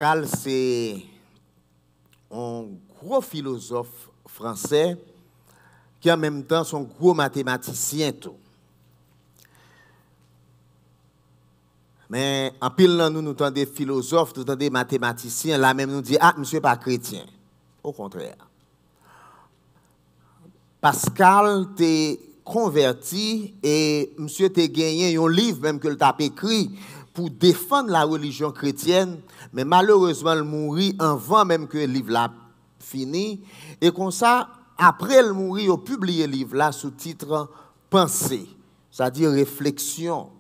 Pascal, c'est un gros philosophe français qui en même temps sont gros mathématicien tout. Mais en pile nous sommes des philosophes, nous sommes des mathématiciens, là même nous dit ah monsieur pas chrétien. Au contraire. Pascal t'est converti et monsieur t'est gagné un livre même que le t'a écrit pour défendre la religion chrétienne, mais malheureusement il mourit avant même que le livre l'a fini et comme ça après le mourir, il a publié le livre là sous titre Pensée, c'est-à-dire réflexion.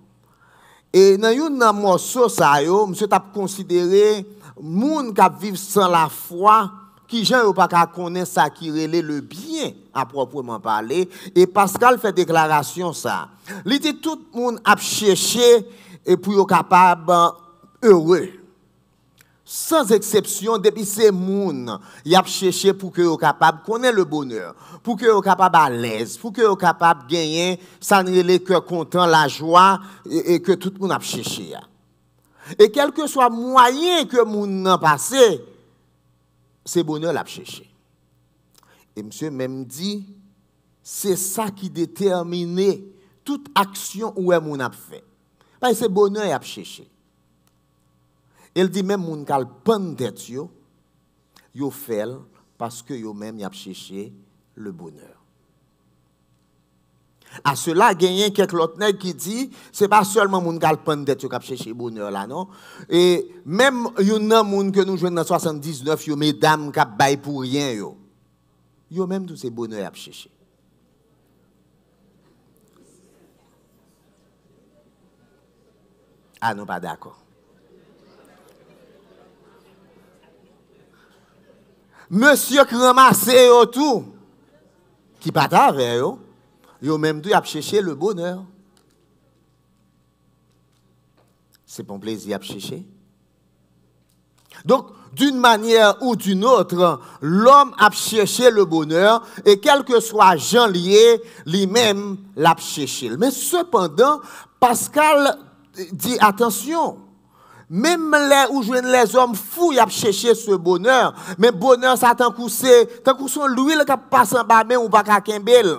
Et dans un morceau ça yo, monsieur t'a considéré monde qui vivent sans la foi qui gens pas connaître ça qui relève le bien à proprement parler et Pascal fait déclaration ça. Il dit tout le monde a cherché et pour être capable heureux. Sans exception, depuis ces monde, il a cherché pour que soient capable de connaître le bonheur, pour que soient capable à l'aise, pour que soient capable de gagner, ça ne les cœur content, la joie et que tout le monde a cherché. Et quel que soit moyen que monde n'a passé, c'est bonheur l'a cherché. Et monsieur même dit, c'est ça qui détermine toute action où est mon a fait. Parce que c'est bonheur y a cherché. Il dit même moun kal pan tête yo fait parce que yo même y a cherché le bonheur. À cela gagné quelques autres nèg qui dit c'est pas seulement moun kal pan tête yo qui a cherché bonheur là non et même yon nan moun que nous joignent dans 79 yo mesdames qui bay pour rien yo même tout ces bonheur y a cherché. Ah non pas d'accord. Monsieur qui ramasse tout, qui pas avec yo même tout a cherché le bonheur. C'est bon plaisir à chercher. Donc, d'une manière ou d'une autre, l'homme a cherché le bonheur et quel que soit Jean lié, lui-même l'a cherché. Mais cependant, Pascal dit attention. Même les hommes fous, ils ont cherché ce bonheur. Mais bonheur, ça tant que son l'huile qui passe en bas, mais ou pas qu'à Kembel.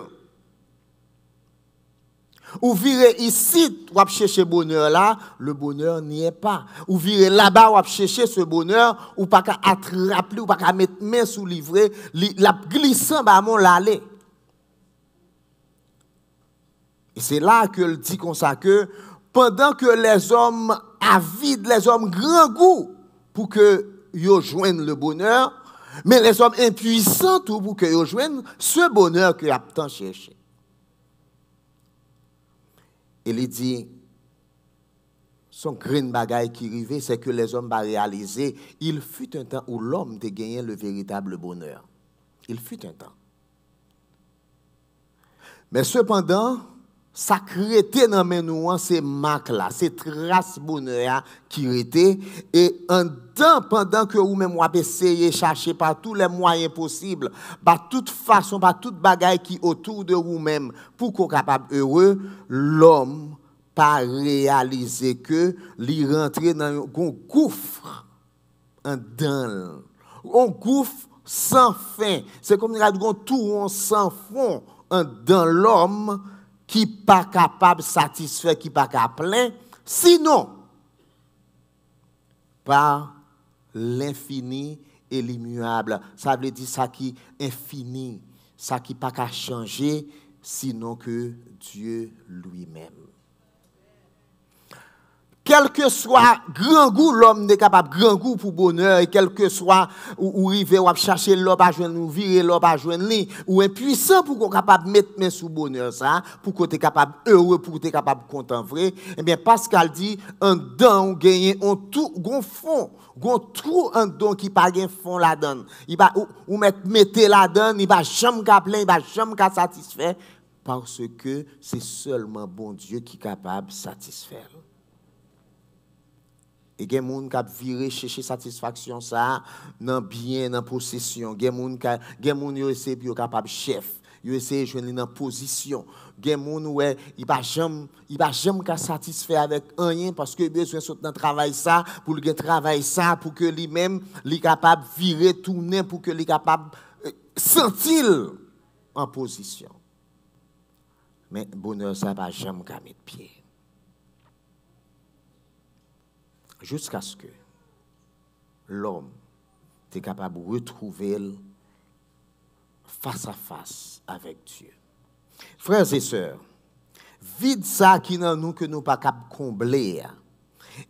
Ou virez ici, ou chercher bonheur là, le bonheur n'y est pas. Ou virez là-bas, ou chercher ce bonheur, ou pas qu'à attraper, ou pas qu'à mettre main sous livret, la glissant, bah, mon l'aller. Et c'est là que le dit comme ça que, pendant que les hommes avides, les hommes grand goût pour que ils joignent le bonheur, mais les hommes impuissants tout pour que ils joignent ce bonheur qu'ils ont tant cherché. Il dit, son green bagaille qui arrivait, c'est que les hommes va réaliser, il fut un temps où l'homme a gagné le véritable bonheur. Il fut un temps. Mais cependant, ça créé dans mes nous ces marques là, ces traces bonheur qui étaient et en temps pendant que vous même vous essayez chercher par tous les moyens possibles, par toute façon, par toute bagaille qui autour de vous-même pour qu'on capable heureux, l'homme pas réaliser que lui rentrer dans un gouffre en dedans, un gouffre sans fin. C'est comme un tour sans fond en dans l'homme qui pas capable de satisfaire, qui pas capable plein, sinon par l'infini et l'immuable. Ça veut dire ça qui est infini, ça qui pas qu'à changer, sinon que Dieu lui-même. Quel que soit grand goût, l'homme est capable grand goût pour bonheur, et quel que soit ou river ou chercher l'homme à joindre, ou virer l'homme à joindre lui, ou impuissant pour qu'on capable mettre main sous bonheur ça, pour qu'on soit capable heureux, pour qu'on soit capable content vrai. Eh bien Pascal dit un don gagner un tout gon fond, gon trou un don qui pas gain fond la donne. Il va ou mettre la donne, il va jamais plein, il va jamais satisfaire parce que c'est seulement bon Dieu qui est capable de satisfaire. Et il y a des gens qui viré chercher satisfaction ça dans bien dans possession. Il y a des gens qui sont capables chef. Yo essayer de joindre dans position. Gen moun ouais, il va jamais qu'à satisfaire avec rien parce que besoin sortir dans travail ça pour le travail ça pour que lui-même li capable virer tourner pour que li capable sentir en position. Mais bonheur ça va jamais qu'à mettre pied. Jusqu'à ce que l'homme est capable de retrouver face à face avec Dieu. Frères et sœurs, vide ça qui dans nous que nous pas capable combler.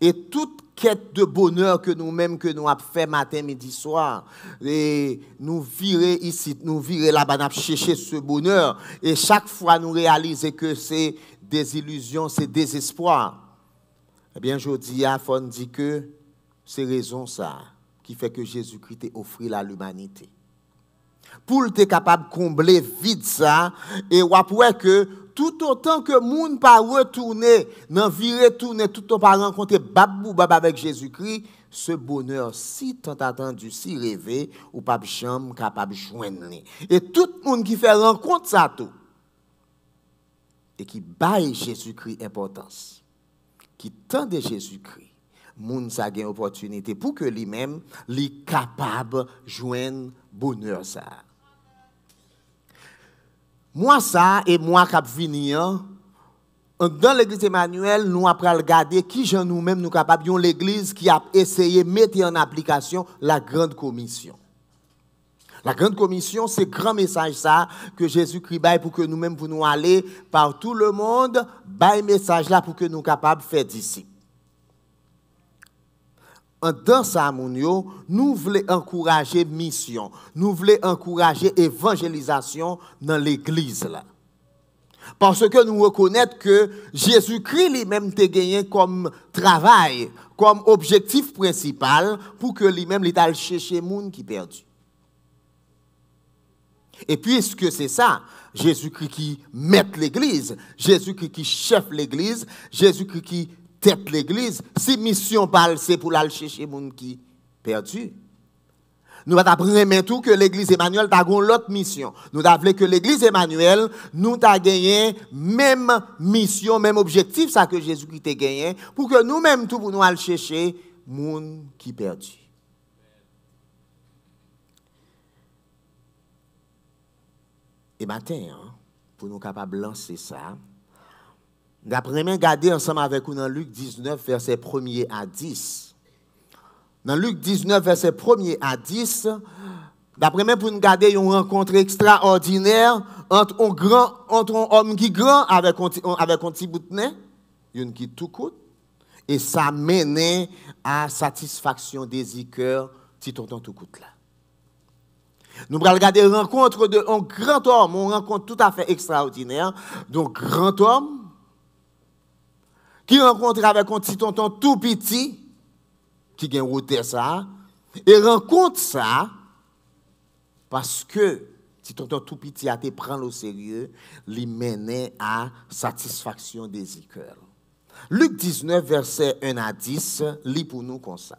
Et toute quête de bonheur que nous-mêmes que nous avons fait matin, midi, soir, et nous virer ici, nous virer là-bas, nous chercher ce bonheur. Et chaque fois nous réaliser que c'est des illusions, c'est désespoir. Eh bien, je dis à Fon dit que c'est raison ça qui fait que Jésus-Christ t'a offert à l'humanité. Pour être capable de combler vide ça, et on voit que tout autant que moun pas retourner, nan virer tourner, tout autant pas rencontrer babou bab avec Jésus-Christ, ce bonheur si tant attendu, si rêvé, ou pas jamais capable de joindre. Et tout le monde qui fait rencontre ça tout, et qui baille Jésus-Christ importance, qui tend de Jésus-Christ, moun sa gen opportunité pour que lui-même li capable joindre bonheur ça. Moi ça et moi cap venir dans l'église Emmanuel, nous après regarder qui gens nous-mêmes nous capable yon l'église qui a essayé mettre en application la grande commission. La grande commission, c'est grand message ça que Jésus-Christ baille pour que nous-mêmes pour nous aller par tout le monde, baille message là pour que nous capables faire disciples. Dans ça, nous voulons encourager mission, nous voulons encourager évangélisation dans l'église là. Parce que nous reconnaissons que Jésus-Christ lui-même t'a gagné comme travail, comme objectif principal pour que lui-même il aille chercher monde qui perdu. Et puisque c'est ça, Jésus-Christ qui met l'église, Jésus-Christ qui chef l'église, Jésus-Christ qui tête l'église, si mission parle c'est pour aller chercher monde qui perdu. Nous avons tout que l'église Emmanuel a une autre mission. Nous avons que l'église Emmanuel nous a gagné même mission, même objectif ça que Jésus-Christ a gagné pour que nous-mêmes tout pour nous aller chercher monde qui perdu. Et matin, pour nous capables de lancer ça, d'après moi, regardez ensemble avec nous dans Luc 19, verset 1er à 10. Dans Luc 19, verset 1er à 10, d'après moi, pour nous garder une rencontre extraordinaire entre un homme qui est grand avec un petit bout de nez, une qui tout coûte, et ça mène à satisfaction des cœurs, si tonton tout coûte là. Nous allons regarder une rencontre d'un grand homme, une rencontre tout à fait extraordinaire, d'un grand homme qui rencontre avec un petit tonton tout petit, qui gagne route ça, et rencontre ça parce que petit tonton tout petit a été prendre au sérieux, lui menait à satisfaction des cœurs. Luc 19, verset 1 à 10, lit pour nous comme ça.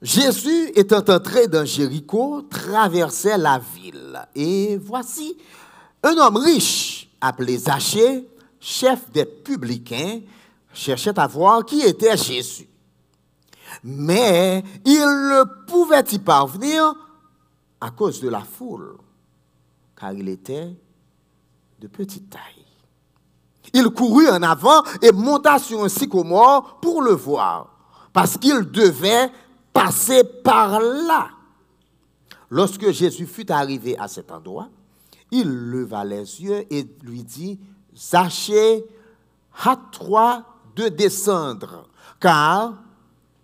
Jésus étant entré dans Jéricho, traversait la ville. Et voici un homme riche, appelé Zachée, chef des publicains, cherchait à voir qui était Jésus. Mais il ne pouvait y parvenir à cause de la foule, car il était de petite taille. Il courut en avant et monta sur un sycomore pour le voir, parce qu'il devait passer par là. Lorsque Jésus fut arrivé à cet endroit, il leva les yeux et lui dit, Zachée, hâte-toi de descendre, car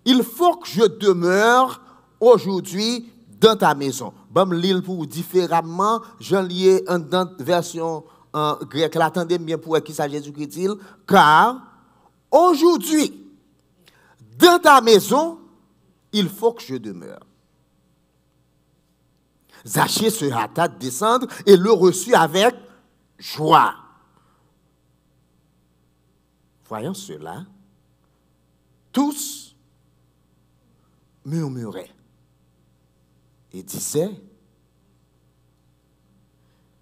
il faut que je demeure aujourd'hui dans ta maison. Bon, l'île pour différemment, j'en lié dans version en grec, l'attendez bien pour qui ça Jésus-Christ dit, car aujourd'hui, dans ta maison, il faut que je demeure. Zachée se hâta de descendre et le reçut avec joie. Voyant cela, tous murmuraient et disaient,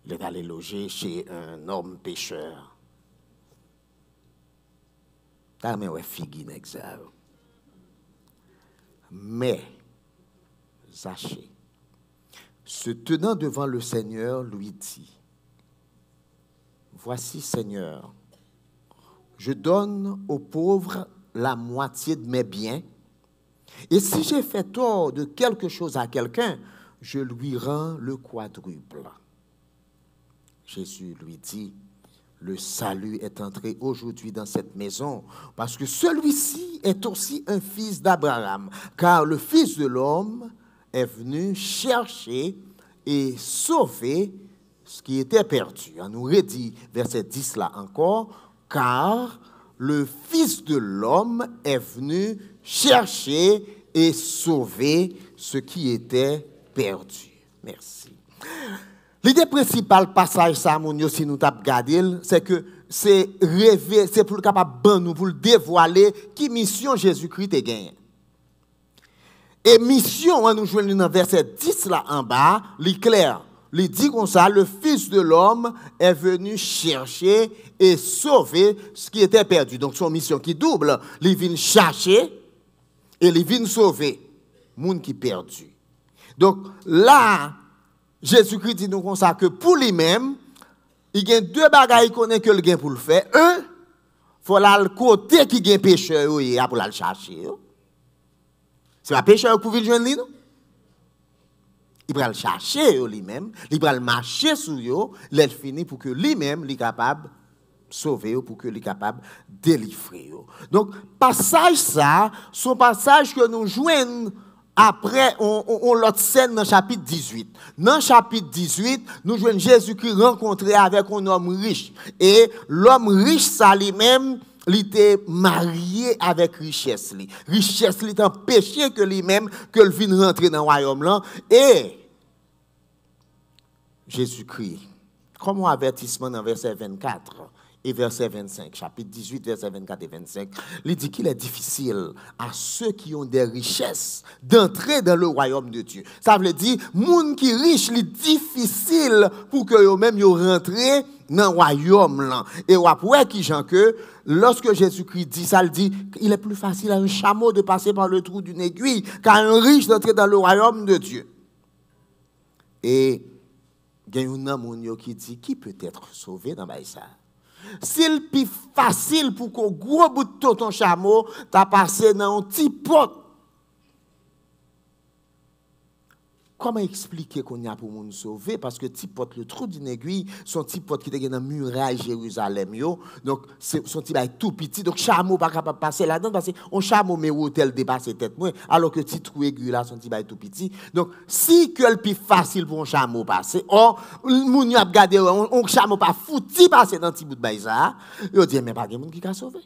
Il est allé loger chez un homme pécheur. T'as mais ouais figi nèg ça. Mais Zachée, se tenant devant le Seigneur, lui dit: Voici, Seigneur, je donne aux pauvres la moitié de mes biens, et si j'ai fait tort de quelque chose à quelqu'un, je lui rends le quadruple. Jésus lui dit: le salut est entré aujourd'hui dans cette maison, parce que celui-ci est aussi un fils d'Abraham, car le Fils de l'homme est venu chercher et sauver ce qui était perdu. On nous redit verset 10 là encore, car le Fils de l'homme est venu chercher et sauver ce qui était perdu. Merci. L'idée principale passage ça si nous t'a regardé, c'est que c'est rêver, c'est pour le capable nous pour le dévoiler qui mission Jésus-Christ a gagné. Et mission, on nous joignons dans verset 10 là en bas, il clair. Il dit comme ça, le Fils de l'homme est venu chercher et sauver ce qui était perdu. Donc son mission qui double, il vient chercher et il vient sauver monde qui perdu. Donc là, Jésus-Christ dit nous comme ça que pour lui-même, il y a deux bagailles qu'on est que le gain pour le faire. Un, il faut le côté qui gagne pécheur pour le chercher. C'est pas pécheur pour venir joindre lui, non? Il va le chercher lui-même, il va le marcher sur lui, il finit pour que lui-même soit capable de sauver, pour que lui soit capable de délivrer. Donc, passage ça, son passage que nous joignons après, on l'autre scène dans le chapitre 18. Dans le chapitre 18, nous jouons Jésus-Christ rencontré avec un homme riche. Et l'homme riche, ça lui-même, il était marié avec richesse. Richesse, il était empêché que lui-même, que le vienne rentrer dans le royaume là. Et Jésus-Christ, comme un avertissement dans verset 24, et verset 25, chapitre 18, verset 24 et 25, il dit qu'il est difficile à ceux qui ont des richesses d'entrer dans le royaume de Dieu. Ça veut dire, moun qui riche, il est difficile pour que eux-mêmes rentrent dans le royaume là. Et après qui gens que lorsque Jésus-Christ dit ça, il dit il est plus facile à un chameau de passer par le trou d'une aiguille qu'à un riche d'entrer dans le royaume de Dieu. Et il y a un homme qui dit qui peut être sauvé dans ça. S'il est plus facile pour qu'au gros bout de ton chameau, tu as passé dans un petit pot. Comment expliquer qu'on y a pour nous sauver? Parce que petit pot, le trou d'une aiguille, son petit pot qui était dans la muraille Jérusalem. Donc, son petit est tout petit. Donc, chameau pas capable de passer là-dedans parce qu'on chameau mais hôtel dépasse tête moins. Alors que petit trou aiguille là, son petit est tout petit. Donc, si que le plus facile pour un chameau passer, or, moun y a regardé, on chameau pas fouti passer dans petit bout de bail ça, il dit, mais pas de monde qui a sauvé.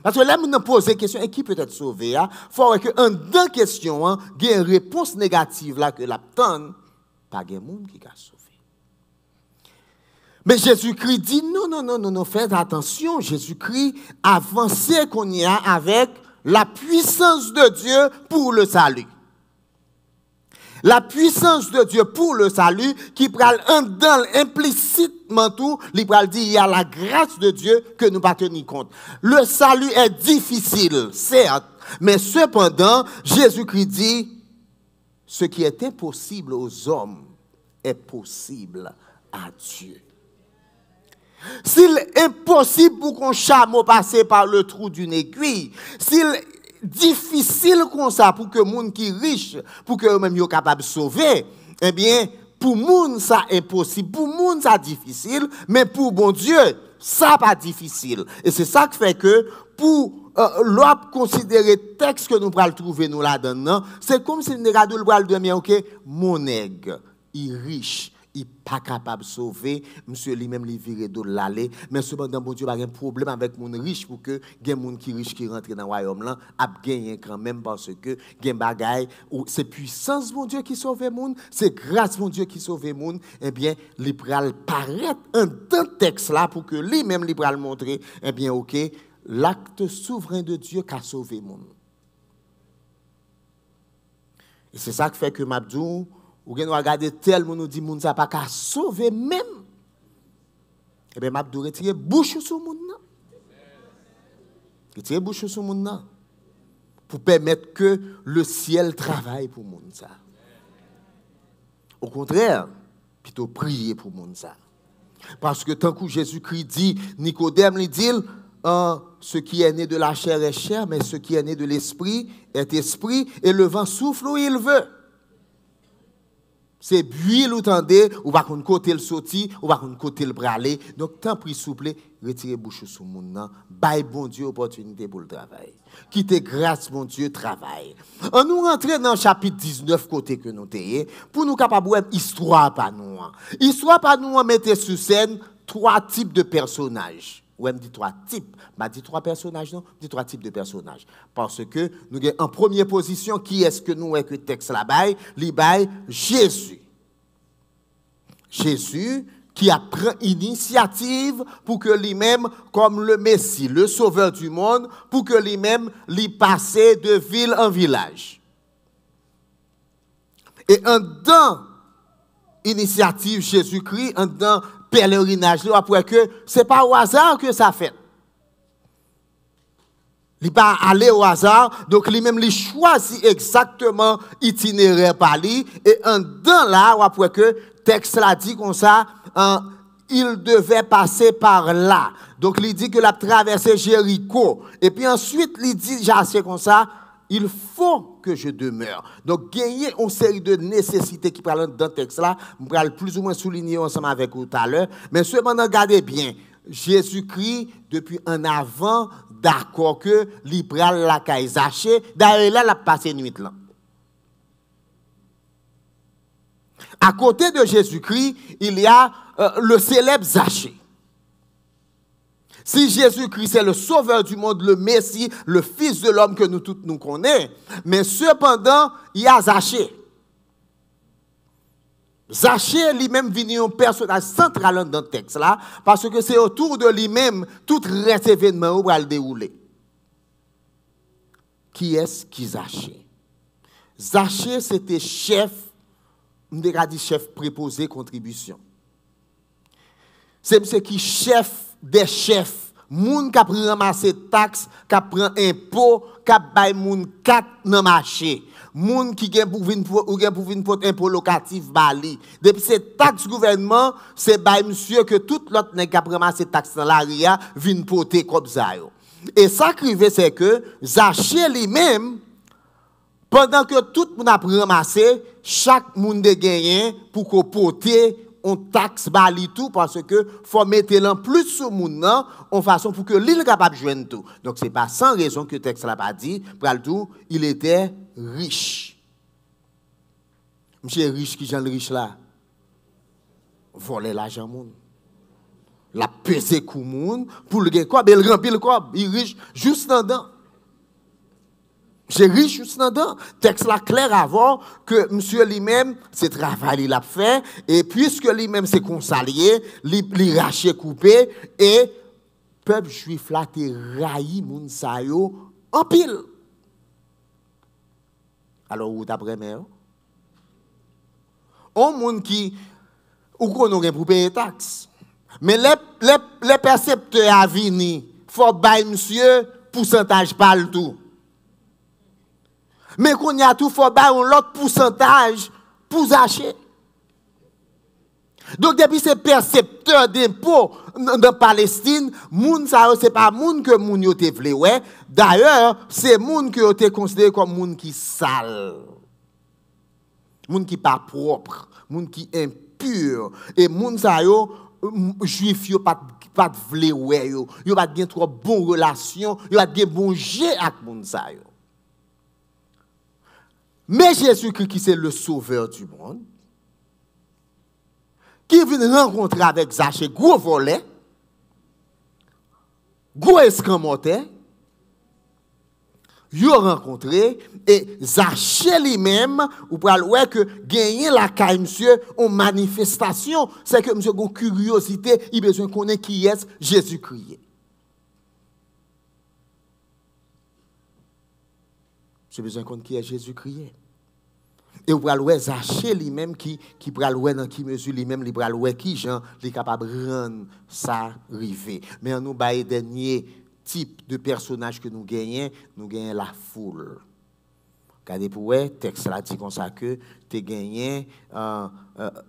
Parce que là, nous posons la question, et qui peut être sauvé? Il faut que en deux questions, il y ait une réponse négative là que l'abtonne, pas de monde qui a sauvé. Mais Jésus-Christ dit, non, faites attention, Jésus-Christ avancez qu'on y a avec la puissance de Dieu pour le salut. La puissance de Dieu pour le salut qui pral dans implicitement tout, il pral dit il y a la grâce de Dieu que nous pas tenir compte. Le salut est difficile, certes, mais cependant, Jésus-Christ dit ce qui est impossible aux hommes est possible à Dieu. S'il est impossible pour qu'un chameau passe par le trou d'une aiguille, s'il difficile comme ça pour que moun qui riche pour que eux-mêmes soient capables de sauver, eh bien pour moun ça impossible, pour moun ça difficile, mais pour bon Dieu ça pas difficile. Et c'est ça qui fait que pour l'autre considérer texte que nous pourrons trouver nous là-dedans, c'est comme si nous regardions le bras de OK, mon nègre, il riche, il n'est pas capable de sauver, monsieur lui-même lui virer de l'aller, mais cependant, bon Dieu, il y a un problème avec mon riche pour que les gens qui riches qui rentrent dans le royaume là, a gagné quand même parce que gen bagay ou c'est puissance mon Dieu qui sauve le monde, c'est grâce mon Dieu qui sauve le monde, eh bien, il pral paraître un texte là pour que lui-même il pral montrer, eh bien, OK, l'acte souverain de Dieu qui a sauvé le monde. Et c'est ça qui fait que Mabdou Ou bien nous regarder tel monde nous dit moun ça pas qu'à sauver même. Eh bien m'a dou retirer bouche sur moun nan. Retirer bouche sur moun nan pour permettre que le ciel travaille pour moun ça. Au contraire, plutôt prier pour moun ça. Parce que tant que Jésus-Christ dit, Nicodème lui dit, ce qui est né de la chair est chair, mais ce qui est né de l'esprit est esprit, et le vent souffle où il veut. C'est buille ou tendez, ou pas qu'on côté le sorti, ou pas qu'on côté le bralé. Donc, tant pis souple, retirez bouche sous mon nom, baille bon Dieu opportunité pour le travail. Quittez grâce, mon Dieu, travail. On nous rentre dans le chapitre 19, côté que nous t'ayons, pour nous capables de histoire par nous. Histoire par nous, mettez sur scène 3 types de personnages. Ou même dit 3 types. Bah, dit 3 personnages, non? Dit 3 types de personnages. Parce que nous avons en première position, qui est-ce que nous avons que texte là-bas? L'Ibaï, Jésus. Jésus qui a pris initiative pour que lui-même, comme le Messie, le sauveur du monde, pour que lui-même l'y passe de ville en village. Et en dans initiative Jésus-Christ, en dans pèlerinage, après que c'est pas au hasard que ça fait. Il n'est pas allé au hasard, donc lui-même il choisit exactement itinéraire par lui, et en dans là, après que texte là dit comme ça, il devait passer par là. Donc il dit que la traversé Jéricho, et puis ensuite il dit c'est comme ça, il faut que je demeure. Donc, gagner une série de nécessités qui parlent dans le texte là, je vais plus ou moins souligner ensemble avec vous tout à l'heure. Mais cependant, regardez bien, Jésus-Christ, depuis en avant, d'accord que l'Ibral la caille Zaché, d'ailleurs là, il a passé nuit là. À côté de Jésus-Christ, il y a le célèbre Zaché. Si Jésus-Christ est le sauveur du monde, le Messie, le Fils de l'homme que nous tous nous connaissons, mais cependant, il y a Zaché. Zaché lui-même vient un personnage central dans le texte là, parce que c'est autour de lui-même tout reste événement va le dérouler. Qui est-ce qui Zaché? Zaché c'était chef, on dirait dit chef préposé contribution. C'est ce qui chef des chefs, moun qui prend ramasser taxes, qui prend impôt, qui bay moun kat dans marché. Moun qui gen pour venir impôt locatif bali. Depuis ces taxes gouvernement, c'est bay monsieur que tout l'autre nèg qui ramasser taxes dans la ria vinn porter comme ça yo. Et ça qui arrive c'est que Zaché lui-même pendant que tout moun a ramassé, chaque moun de gagné pour qu'on porter on taxe bali tout parce que faut mettre l'en plus sur moun nan en façon pour que l'île capable joindre tout. Donc c'est pas sans raison que le texte l'a pas dit, pral tout, il était riche. Monsieur riche qui Jean riche là voler l'argent moun. La peser kou moun pour le quoi, il remplit le quoi, il riche juste dedans. J'ai riche juste dedans. Texte là clair avant que monsieur lui-même, c'est travail il a fait, et puisque lui-même c'est consalié, il raché coupé, et peuple juif là te raï moun sa yo en pile. Alors où t'as mère? On moun qui ou qu'on aurait pour payer taxe. Mais les percepteurs à venir, faut bailler monsieur pourcentage pas le tout. Mais qu'on y a tout faut bailler un autre pourcentage pour acheter. Donc depuis ces percepteurs d'impôts dans Palestine, moun ça c'est pas moun que moun yo te vle ouais. D'ailleurs, c'est moun que yo te considéré comme moun qui sale. Moun qui pas propre, moun qui impur et moun ça yo juif yo pas vle ouais yo pas gen trop bon relation, yo pas gen bon jet avec moun ça yo. Mais Jésus-Christ qui c'est le sauveur du monde, qui vient rencontrer avec Zaché, gros volet, gros escamoteur, il a rencontré, et Zaché lui-même, ou pour aller que gagner la caille, monsieur, en manifestation, c'est que monsieur a une curiosité, il a besoin de connaître qui est Jésus-Christ. J'ai besoin de connaître qui est Jésus-Christ. Et vous allez Zaché lui-même qui pral ouais dans qui mesure lui-même li pral ouais qui Jean li capable rendre ça arriver. Mais on nous bail dernier type de personnage que nous gagnons la foule. Regardez pour ouais texte là dit comme ça que tu gagné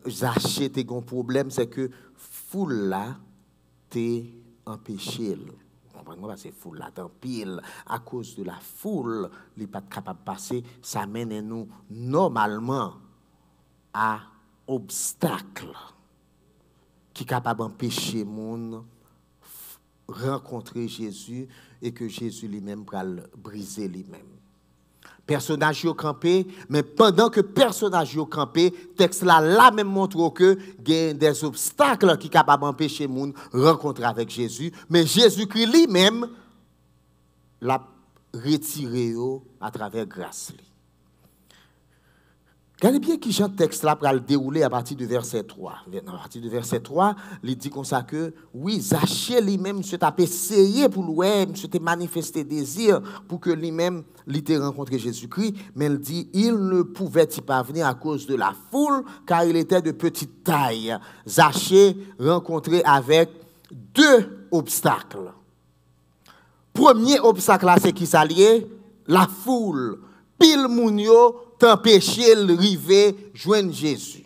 Zaché t'es un problème c'est que foule là t'es empêché. Parce que foule là tant pile à cause de la foule il pas capable de passer ça mène nous normalement à obstacle qui capable d'empêcher monde rencontrer Jésus et que Jésus lui-même va briser lui-même. Personnage yo campé, mais pendant que personnage yo campé, texte là même montre que il y a des obstacles qui capable d'empêcher monde rencontrer avec Jésus, mais Jésus-Christ lui-même l'a retiré à travers grâce. Regardez bien qui Jean texte là pour le dérouler à partir du verset 3. À partir du verset 3, il dit comme ça que oui, Zaché lui-même monsieur t'a essayé pour lui, monsieur t'a manifesté désir pour que lui-même l'ait rencontré Jésus-Christ, mais il dit il ne pouvait y parvenir à cause de la foule car il était de petite taille. Zaché rencontré avec deux obstacles. Premier obstacle là c'est qui s'alliait la foule. Pile moun yo t'empêcher le river joindre Jésus.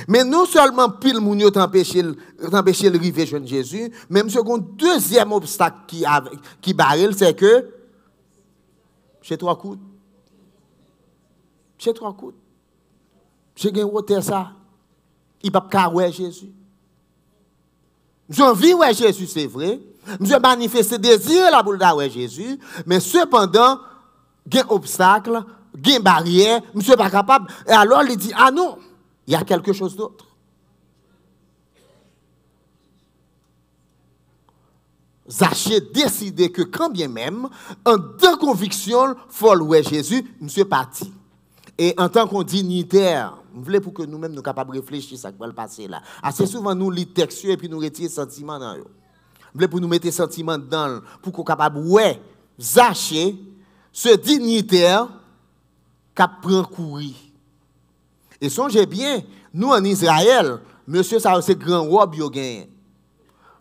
Mais non seulement pile moun yo t'empêcher le river joindre Jésus, même second deuxième obstacle qui barre c'est que chez trois coups. Chez trois coups. J'ai gagné hôtel ça. Il pas ka ouais Jésus. J'ai envie ouais Jésus c'est vrai. J'ai manifesté désir la boule ouais Jésus, mais cependant il y a un obstacle, il y a une barrière, monsieur n'est pas capable. Et alors, il dit, ah non, il y a quelque chose d'autre. Zaché décidé que quand bien même, en deux convictions, faut louer Jésus, monsieur parti. Et en tant qu'on dignitaire, vous voulez pour que nous-mêmes nous capables de réfléchir à ce qui va le passer là. Assez souvent, nous lisons texte et puis nous retirons sentiments dans eux. Vous voulez pour nous mettre sentiments dedans, pour qu'on soit capable, ouais, Zaché, ce dignitaire qui prend courir. Et songez bien, nous en Israël, monsieur, ça c'est grand robe yo gagne.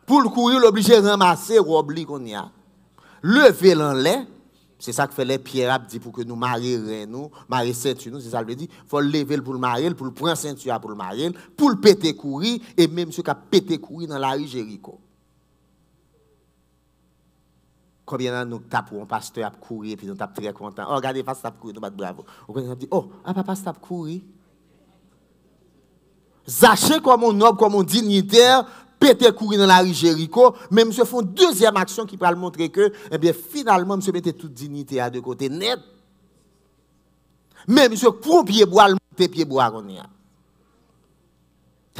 Pour le courir, l'obligé de ramasser robe qu'on y a. Lever l'enlait, c'est ça que fait les pierres dit pour que nous marions nous, marier ceinture nous, c'est ça le dit. Faut lever pour le marier, pour le prendre ceinture pour le marier, pour le péter courir et même monsieur qui a pété courir dans la rue Jéricho. Combien de nous tapons un pasteur à courir et puis nous tapons très content. Oh, regardez, pasteur à courir, nous battons bravo. On dit, oh, papa, pasteur à courir. Zaché comme un noble, comme un dignitaire, pété courir dans la rue Jéricho, mais monsieur font deuxième action qui peut le montrer que, eh bien, finalement, monsieur mettait toute dignité à deux côtés net. Mais monsieur prend pied bois, le monter pied bois qu'on y a.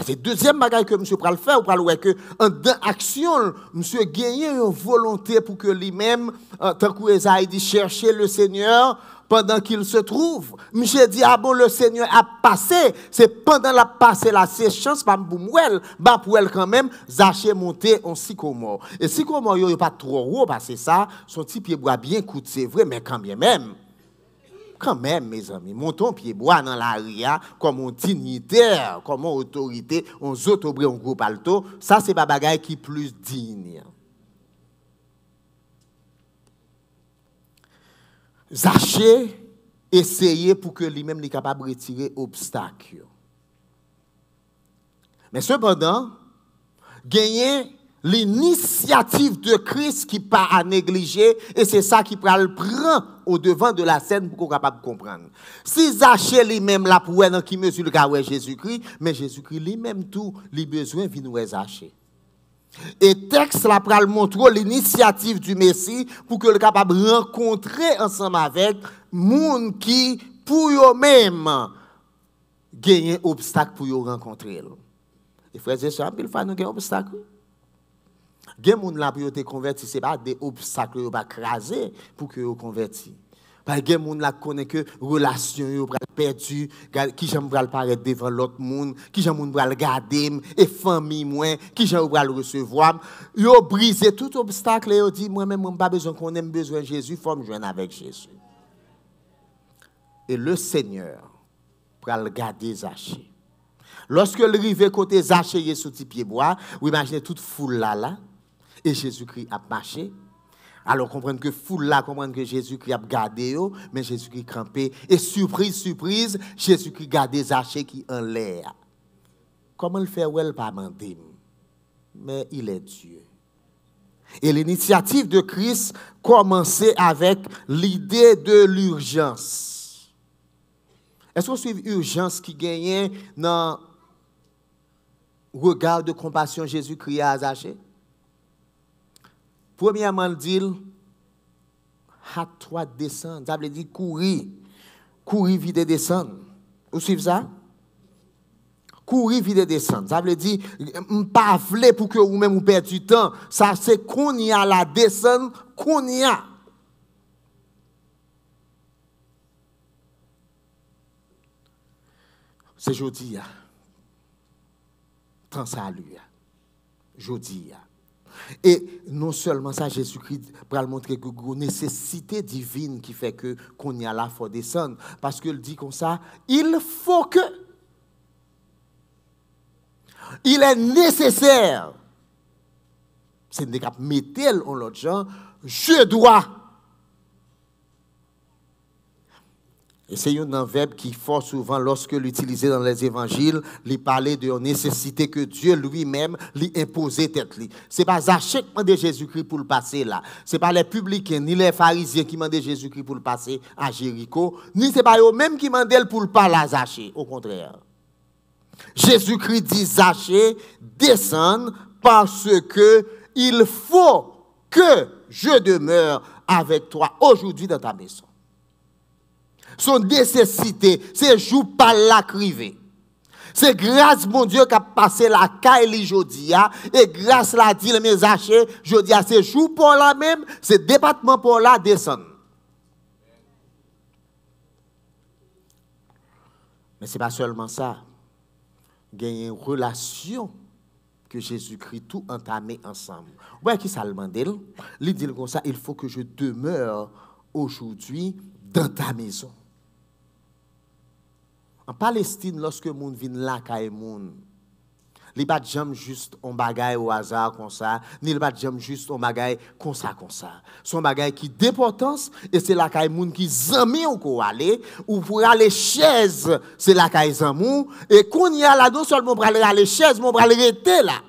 C'est deuxième bagage que monsieur pral faire ou pral ouais que en action monsieur gagner une volonté pour que lui-même tant que Esaïe dit chercher le Seigneur pendant qu'il se trouve. Monsieur dit ah bon le Seigneur a passé, c'est pendant la passé là c'est chance pas pour moi, bah pour elle quand même Zaché monter en sycomore. Et sycomore yo pas trop haut parce que ça son petit pied bois bien coûte c'est vrai mais quand même, mes amis, montons pied bois dans la ria comme un dignitaire, comme une autorité, on zotobre un groupe alto, ça c'est pas bagaille qui plus digne. Zaché essayer pour que lui-même soit capable de retirer obstacle. Mais cependant, gagner l'initiative de Christ qui pas à négliger et c'est ça qui prend au devant de la scène pour qu'on soit capable de comprendre. Si Zaché lui-même là pour dans qui mesure le Jésus-Christ, mais Jésus-Christ lui-même tout les besoins vient nous Zaché. Et texte là pour montrer l'initiative du Messie pour que le capable de rencontrer ensemble avec monde qui pour eux-mêmes gagner obstacle pour yo rencontrer. Et frères et sœurs, il faut nous gagner obstacle. Gen moun la pour te convertir c'est pas des obstacles yo pas craser pour que yo converti. Parce que gen moun la connaît que relation yo pral perdu, qui j'aime pral paraître devant l'autre monde, qui j'aime moun pral garder et famille moins, qui j'aime pral recevoir, yo briser tout obstacle et yo dit moi même pas besoin qu'on aime besoin Jésus, faut me joindre avec Jésus. Et le Seigneur pour aller garder Zaché. Lorsque le rive côté Zaché sous petit pied bois, vous imaginez toute foule là, et Jésus-Christ a marché. Alors comprendre que foule là, comprendre que Jésus-Christ a gardé, mais Jésus-Christ campé. Et surprise, surprise, Jésus-Christ gardé Zaché qui en l'air. Comment le fait, elle pas mandé, mais il est Dieu. Et l'initiative de Christ commençait avec l'idée de l'urgence. Est-ce qu'on suit l'urgence qui gagnait dans le regard de compassion Jésus-Christ à Zaché? Premièrement, il dit, hâte-toi de descendre. Ça veut dire courir vite et descendre. Vous suivez ça? Courir vite et descendre. Ça veut dire, pas vle pour que vous-même vous perdiez du temps. Ça, c'est qu'on y a la descendre, qu'on y a. C'est jeudi. Tant salut. Jeudi. Et non seulement ça, Jésus-Christ va montrer que une nécessité divine qui fait que qu'on y a là, il faut descendre. Parce qu'il dit comme ça, il faut que. Il est nécessaire. C'est ne cap mettre en l'autre genre, je dois. Et c'est un verbe qui fort souvent, lorsque l'utilisé dans les évangiles, il parlait de la nécessité que Dieu lui-même lui imposait tête. Ce n'est pas Zaché qui demandait Jésus-Christ pour le passer là. Ce n'est pas les publicains ni les pharisiens qui demandaient Jésus-Christ pour le passer à Jéricho, ni ce n'est pas eux-mêmes qui demandaient pour le parler à Zaché. Au contraire. Jésus-Christ dit Zaché, descends parce que il faut que je demeure avec toi aujourd'hui dans ta maison. Son nécessité, c'est jour par la crivé. C'est grâce, mon Dieu, qui a passé la caille aujourd'hui. Et grâce la dit, mes Zaché, je dis à ces jours pour la même, c'est département pour la descendre. Mais ce n'est pas seulement ça. Il y a une relation que Jésus-Christ tout entamé ensemble. Vous voyez qui ça le demande? Il dit comme ça, il faut que je demeure aujourd'hui dans ta maison. En Palestine, lorsque les gens viennent là, il ne pas jamais juste un bagage au hasard comme ça, ni il pas jamais juste un bagage comme ça. Son bagage qui d'importance, et c'est là qu'il y a des gens qui zami ou pour aller, ou pour aller chaise, c'est là qu'il y a des gens, et qu'on y a là, non seulement pour aller chaise, mais pour aller rester là.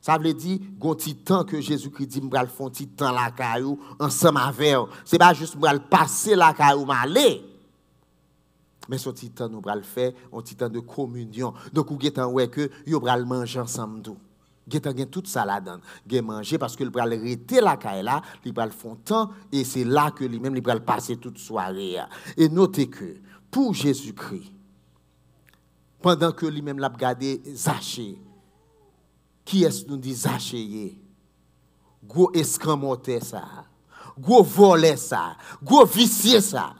Ça veut dire, il y a un petit temps que Jésus-Christ dit, je vais faire un petit temps la caillou, ensemble avec eux. Ce n'est pas juste pour passer la caillou, mais aller. Mais ce petit temps, nous allons le faire, un petit temps de communion. Donc, vous allez que vous allez manger ensemble. Vous allez tout ça là-dedans. Vous allez manger parce que vous allez arrêter la caille là, vous allez faire temps, et c'est là que lui-même, il va passer toute soirée. Et notez que, pour Jésus-Christ, pendant que lui-même l'a regardé Zaché, qui est-ce nous dit Zaché? Gros escamoté ça, gros volé ça, gros vicié ça.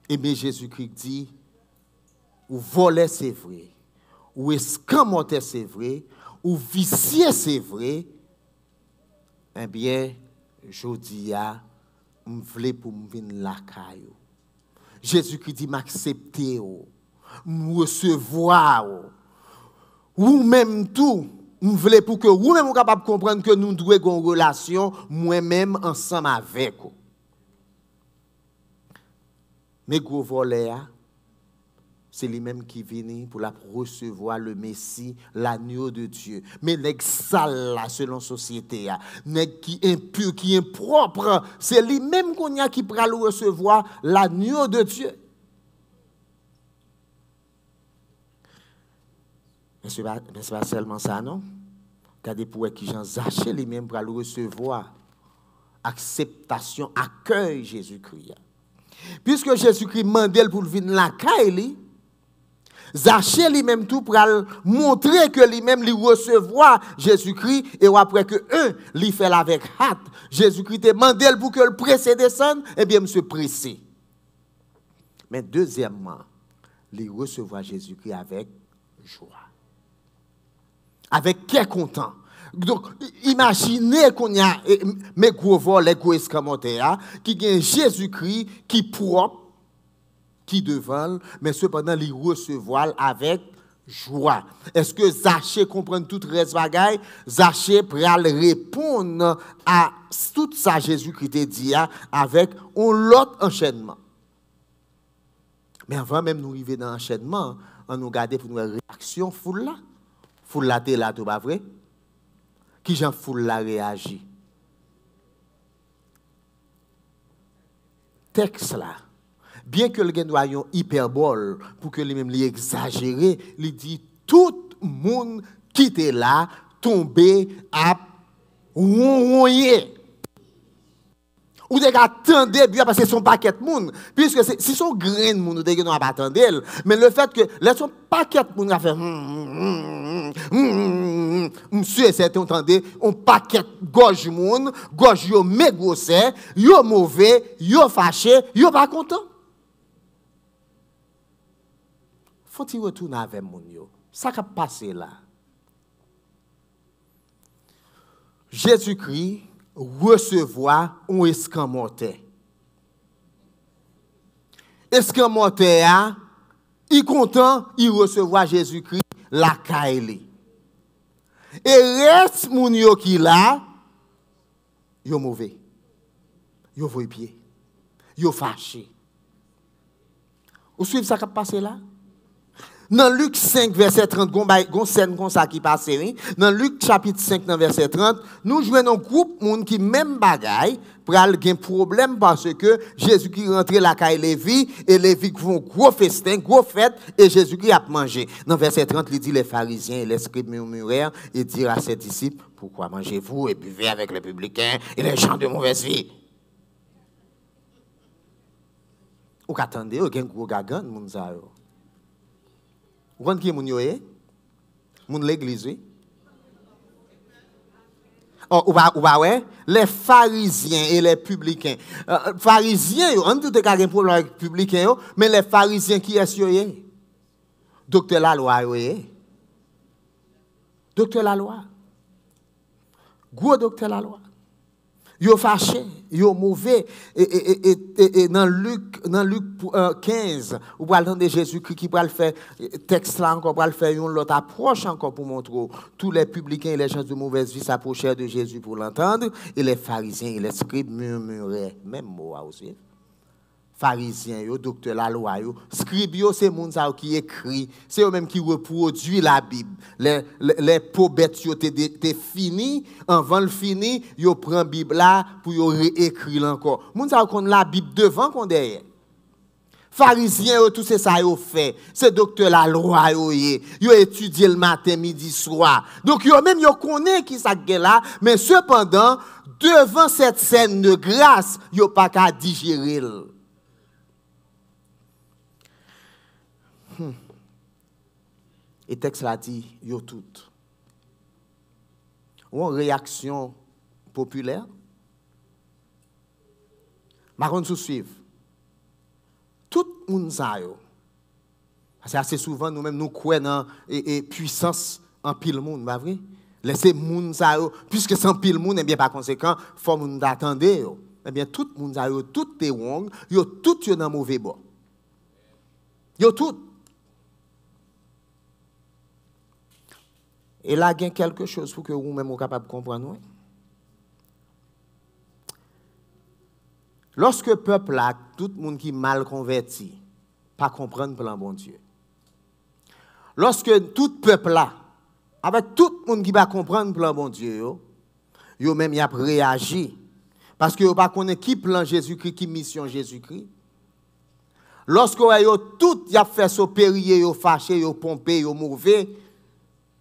Et bien Jésus-Christ dit, ou voler c'est vrai, ou escamoter c'est vrai, ou vicier c'est vrai, eh bien, je dis, je veux pour me venir la caillou. Jésus-Christ dit, m'accepter, me recevoir, ou même tout, je veux pour que vous-même soyez capable de comprendre que nous devons avoir une relation, moi-même, ensemble avec vous. Mais gros voleur, c'est lui-même qui vient pour la recevoir le Messie, l'agneau de Dieu. Mais nèg sale là, selon la société, nèg qui impur, qui impropre, c'est lui-même qu'on a qui pourra le recevoir l'agneau de Dieu. Mais ce n'est pas seulement ça, non? Regardez pour qui Jean Zaché lui-même pour le recevoir. Acceptation, accueil Jésus-Christ. Puisque Jésus-Christ mandel pour venir la caille, Zaché lui-même tout pour montrer que lui-même lui recevoir Jésus-Christ et après que lui fait avec hâte. Jésus-Christ te mandel pour que le pressé descende, eh bien monsieur pressé. Mais deuxièmement, lui recevoir Jésus-Christ avec joie. Avec quel content. Donc, imaginez qu'on y a mes gros vols, les gros escamotés, qui ont Jésus-Christ qui propre, qui devant, mais cependant, il recevoir avec joie. Est-ce que Zachée comprend toute reste bagaille? Zachée pral répondre à tout ça Jésus-Christ te dit avec un autre enchaînement. Mais avant même nous arriver dans l'enchaînement, on nous garde pour nous réaction foule là. Foule là t'es là tout pas vrai? Qui j'en foule là réagit? Texte là. Bien que le gen doit yon hyperbole pour que lui-même li exagéré, il dit tout monde qui était là tombé à ronronner. Ou de attendre bien parce que son paquet de monde puisque si son grain de monde ou de non pas attendre mais le fait que là son paquet de monde a fait monsieur c'est entendez on paquet gorge monde gorge yo mégossé yo mauvais yo fâché yo pas content faut-il retourner avec moun yo ça qui a passé là Jésus-Christ recevoir un escamoté. Escamoté a, il content, il recevoir Jésus-Christ la caille. Et reste moun yo qui là, yo mauvais. Yo voy pied. Yo fâché. Vous suivez ça qui a passé là? Dans Luc 5, verset 30, gon scène comme ça qui passe. Dans Luc chapitre 5, verset 30, nous jouons un groupe moun qui même bagaille pour avoir un problème parce que Jésus-Christ rentre la caille Lévi et Lévi font gros festin, gros fête et Jésus-Christ a mangé. Dans verset 30, il dit les pharisiens et les scribes murmurèrent et dirent à ses disciples, pourquoi mangez-vous et buvez avec les publicains et les gens de mauvaise vie? Ou qu'attendez, ou gen gros gagan moun sa yo. Vous comprenez qui est moun yo est? Moun l'église, oui. Oh, ou ba ouais, les pharisiens et les publicains. Pharisiens, on tout est un problème avec les publicains, mais les pharisiens qui est yo est? Docteur la loi yo est. Docteur la loi. Gros docteur la loi. Yo fâché, yo mauvais et dans Luc 15 ou va entendre Jésus-Christ qui va le faire texte là encore va le faire une autre approche encore pour montrer tous les publicains et les gens de mauvaise vie s'approchèrent de Jésus pour l'entendre et les pharisiens et les scribes murmuraient même mot aussi. Pharisiens yo docteur la loi yo scribes yo c'est moun ça qui écrit c'est eux même qui reproduit la Bible les poètes yo te fini avant le fini yo prend Bible là pour yo réécrire encore moun ça qu'on la Bible devant qu'on derrière pharisiens yo tout c'est ça yo fait c'est docteur la loi yo étudier le matin midi soir donc yo même yo connaît qui ça gain là mais cependant devant cette scène de grâce yo pas qu'à digérer. Et texte l'a dit, yo tout. Ou en réaction populaire. Marron sous suivre. Tout le monde ça yo. C'est assez souvent nous-mêmes nous croyons dans puissance en pile monde, pas vrai? Laissez monde ça yo puisque sans pile monde et bien par conséquent, faut monde d'attendre yo. Eh bien tout le monde ça yo tout est wrong, yo tout yo dans mauvais bord. Yo tout. Et là, il y a quelque chose pour que vous-même soyez capable de comprendre. Lorsque le peuple là, tout le monde qui est mal converti, pas comprendre le plan bon Dieu. Lorsque tout le peuple là, avec tout le monde qui va comprendre le plan bon Dieu, yo même y a réagi. Parce que yo pas connaît qui plan Jésus-Christ, qui mission Jésus-Christ. Lorsque yo tout y a fait so périer, yo fâché, yo pompé, yo mauvais,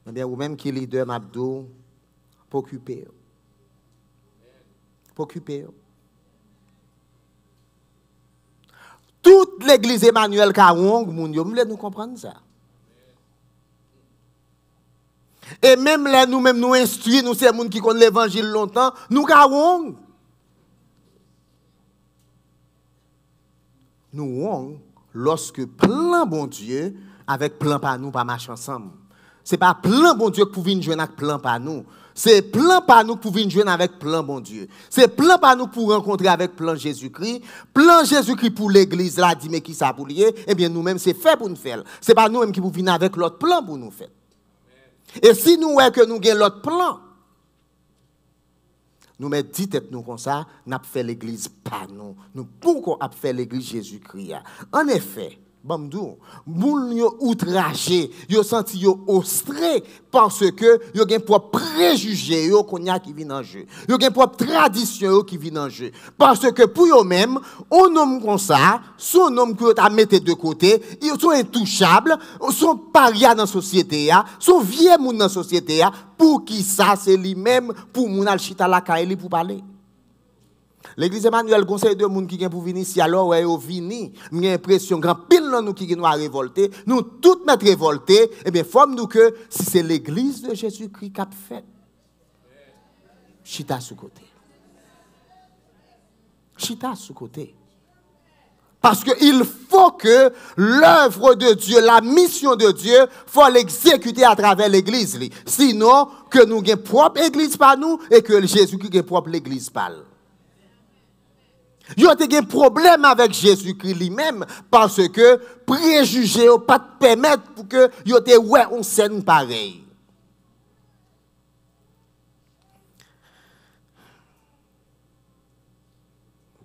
eh bien, ou même qui leader Mabdou, pour occuper. Pour occuper. Toute l'église Emmanuel Karong, nous comprenons ça. Et même là, nous-mêmes, nous instruisons, nous, c'est les gens qui connaissent l'évangile longtemps, nous Karong. Nous, lorsque plan bon Dieu, avec plan pas nous, pas marcher ensemble. Ce n'est pas plan bon Dieu pour venir jouer avec plan par nous. C'est plan par nous pour venir jouer avec plan bon Dieu. C'est plan par nous pour rencontrer avec plan Jésus-Christ. Plan Jésus-Christ pour l'église, là, dit mais qui ça pour lier? Eh bien, nous-mêmes, c'est fait pour nous faire. Ce n'est pas nous-mêmes qui pour venir avec l'autre plan pour nous faire. Et si nous voyons que nous avons l'autre plan, nous mettons 10 têtes nous comme ça, nous avons fait l'église pas nous. Nous pourquoi avons fait l'église Jésus-Christ? En effet, Bamdou, moun yo outragé, yo senti yo ostré parce que yo gen propre préjugé yo qu'on y a qui vient en jeu. Yo gen propre tradition yo qui vient en jeu. Parce que pour yo même, on homme comme ça, son homme que t'a metté de côté, ils sont intouchables, sont paria dans la société ya, sont vieux moun dans la société ya, pour qui ça c'est lui-même pour moun al chita la kaili pour parler. L'église Emmanuel conseille de monde qui vient pour venir ici alors ouais au vini, j'ai l'impression grand pile nous qui nous a révolté, nous toutes mettre révoltés, et bien forme nous que si c'est l'église de Jésus-Christ qui a fait. Chita sous côté. Chita sous côté. Parce qu'il faut que l'œuvre de Dieu, la mission de Dieu, faut l'exécuter à travers l'église. Sinon, que nous avons propre église par nous et que Jésus-Christ a propre l'église par nous. Yo te gen problème avec Jésus-Christ lui-même parce que préjugé ou pas te permettre pour que yo te ouais on scène pareil.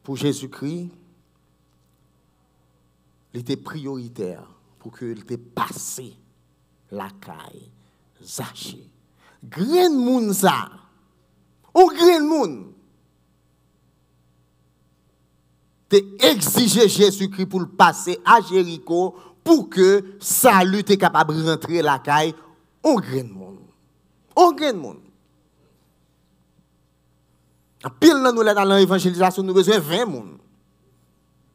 Pour Jésus-Christ, il était prioritaire pour qu'il te passe la caille Zaché. Grand moun ça. Ou grand moun exiger Jésus-Christ pour le passer à Jéricho pour que salut est capable de rentrer la caille au grand monde. Au grand monde. En pile dans nous dans l'évangélisation nous besoin 20 monde.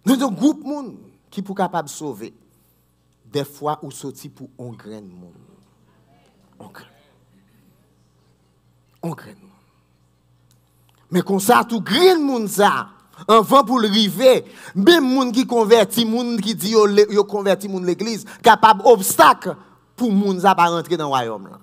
Nous avons un groupe monde qui pour capable de sauver. Des fois ou sorti pour un grand monde. Un grand monde. Mais comme ça tout grand monde ça avant pour le river, même moun qui converti, moun qui dit yo converti moun l'église, capable obstacle pour moun ça pas rentrer dans le royaume là.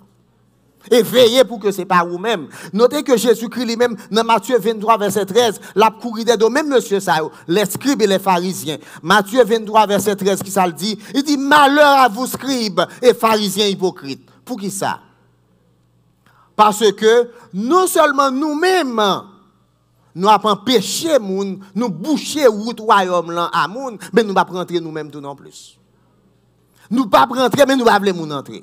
Et veillez pour que c'est pas vous-même. Notez que Jésus-Christ lui-même dans Matthieu 23 verset 13, la courir des deux même monsieur ça, les scribes et les pharisiens. Matthieu 23 verset 13 qui ça le dit, il dit malheur à vous scribes et pharisiens hypocrites. Pour qui ça? Parce que non seulement nous-mêmes nous avons péché moun, nous boucher route royaume là à moun, mais nous pas rentrer nous-mêmes tout non plus. Nous pas rentrer mais nous pas vouloir moun entrer.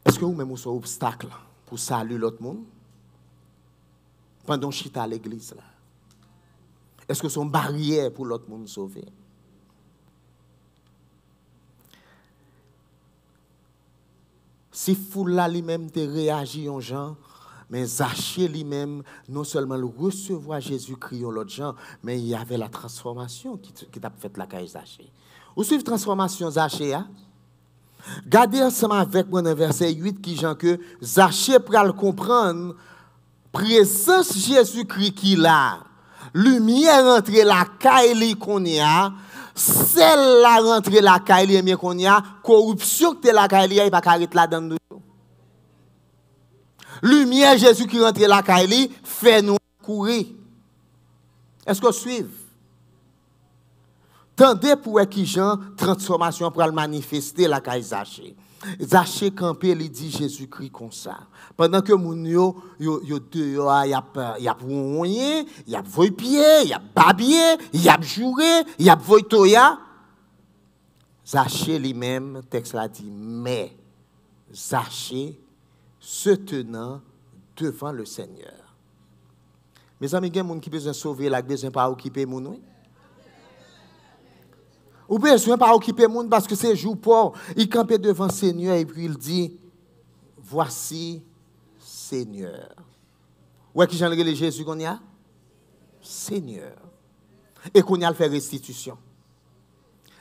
Est-ce que vous même vous un obstacle pour saluer l'autre monde pendant chita à l'église là? Est-ce que c'est une barrière pour l'autre monde sauver? Si foule lui-même te réagit en gens, mais Zaché lui-même, non seulement le recevoir Jésus-Christ en l'autre gens, mais il y avait la transformation qui t'a fait la caille Zaché. Vous suivez la transformation Zaché, hein? Gardez ensemble avec moi dans verset 8 qui dit que Zaché pour le comprendre, présence Jésus-Christ qu'il a, lumière entre la caille qu'on y a, celle la rentre la caille bien qu'on y a, corruption que la caille il pas arrêter là dedans. Lumière Jésus qui rentre la caille fait nous courir. Est-ce que vous suivez? Tendez pour qui Jean transformation pour le manifester la caille Zaché. Zaché campé il dit Jésus-Christ comme ça. Pendant que moun yo dehors y a voyé, y a voy pied, y a babier, y a jouré, y a voy toya. Zaché lui-même texte là dit mais Zaché se tenant devant le Seigneur. Mes amis, il y a des gens qui besoin sauver la besoin pas occuper moun oui. Ou besoin pas occuper moun parce que c'est jour pour il campait devant le Seigneur et puis il dit voici Seigneur. Ouais qui j'en relève Jésus qu'on y a Seigneur. Et qu'on y a le faire restitution.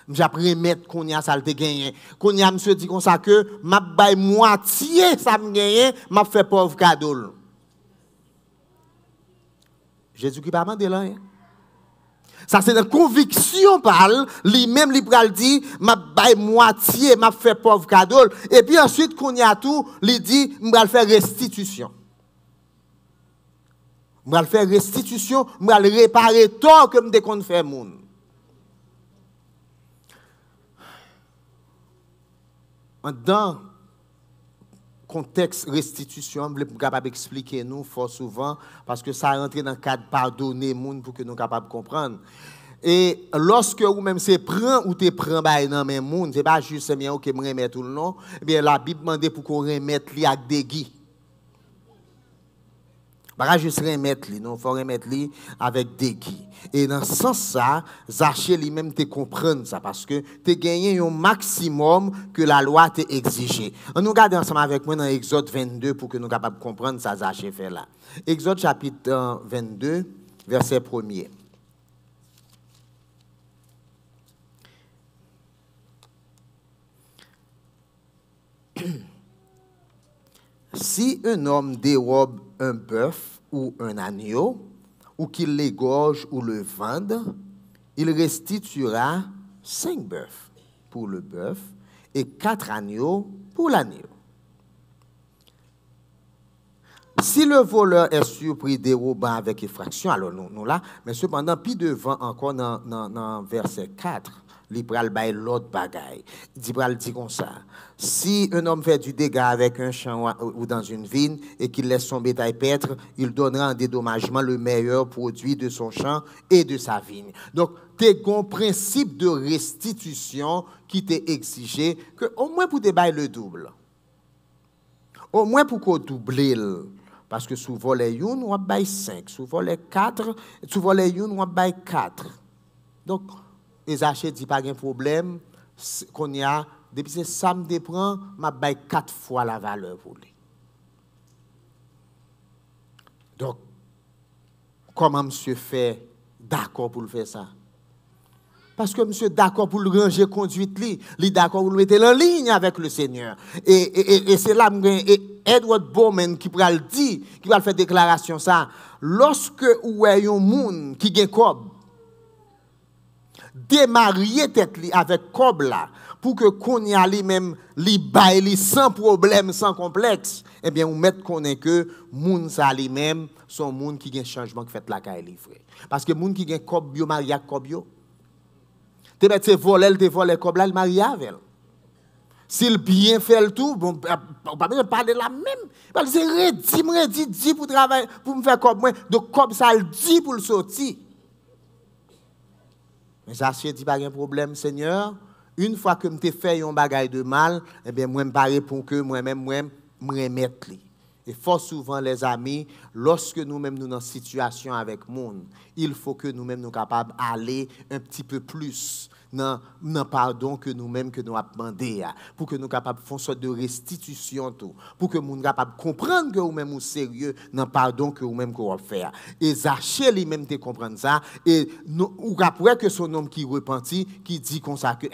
J'apprends mettre qu'on y a ça le gagné. Qu'on y a monsieur dit comme ça que m'a bay moitié ça me gagné, m'a fait pauvre cadeau. Jésus qui pas mandé là. Ça c'est une conviction parle, lui-même il pral dit m'a bay moitié, m'a fait pauvre cadeau et puis ensuite qu'on y a tout, il dit m'a faire restitution. M'a faire restitution, m'a réparer tort que m'te kon fait moun. Dans contexte restitution, je suis capable d'expliquer nous fort souvent parce que ça rentre dans le cadre pardonner moun pour que nous capables de comprendre. Et lorsque ou même c'est prend ou te prend bail dans même moun, c'est pas juste bien OK me remettre tout le nom, eh bien la Bible demande pour qu'on remette li avec des guis. Pas juste remettre li, non, faut remettre li avec des guis. Et dans ce sens ça, Zaché lui-même te comprendre ça parce que tu gagné un maximum que la loi t'a exigé. On nous regarde ensemble avec moi dans Exode 22 pour que nous capables de comprendre ça Zaché fait là. Exode chapitre 22 verset 1er. Si un homme dérobe un bœuf ou un agneau, ou qu'il l'égorge ou le vende, il restituera 5 bœufs pour le bœuf et 4 agneaux pour l'agneau. Si le voleur est surpris dérobant avec effraction, alors nous là, mais cependant, puis devant encore dans verset 4, il pral bay l'autre bagaille. Il pral dit comme ça. Si un homme fait du dégât avec un champ ou dans une vigne et qu'il laisse son bétail paître, il donnera en dédommagement le meilleur produit de son champ et de sa vigne. Donc, tu as un principe de restitution qui t'est exigé que au moins pour te bailler le double. Au moins pour qu'on double. Parce que souvent les une, on baille 5. Souvent les 4, souvent les une, on baille 4. Donc, les achats dit pas de problème qu'on y a depuis que ça me dépend m'a bail 4 fois la valeur pour lui. Donc comment monsieur fait d'accord pour le faire ça? Parce que monsieur d'accord pour le ranger conduite lui, il d'accord pour le mettre en ligne avec le Seigneur. Et c'est là et Edward Bowman qui va le dire, qui va faire déclaration ça, lorsque ou un monde qui gagne cob démarrer tête li avec cob là pour que qu'on y a lui-même li bail li sans problème sans complexe eh bien on mettre connaît que moun ça lui-même son monde qui gagne changement qui fait la caille livré parce que moun qui gagne cob bio marié cob yo te mettre voler cob là le marié avec s'il bien fait le tout bon on pas besoin parler la même parce que c'est redit pour travailler pour me faire cob moi donc cob ça le dit pour le sortir. Mais Zaché dit pas de problème, Seigneur. Une fois que je fait un bagage de mal, eh bien, moi, je parle pour que moi-même, me remette. Et fort souvent, les amis, lorsque nous-mêmes, nous dans une situation avec le monde, il faut que nous-mêmes, nous capables d'aller un petit peu plus dans pardon que nous-mêmes, que nous avons demandé, pour que nous capables de faire une sorte de restitution, tout, pour que nous soyons capables de comprendre que nous-mêmes, nous sommes sérieux dans le pardon que nous-mêmes, nous avons fait. Et Zaché, lui-même, te comprendre ça, et ou après que son homme qui repentit, qui dit comme ça, que,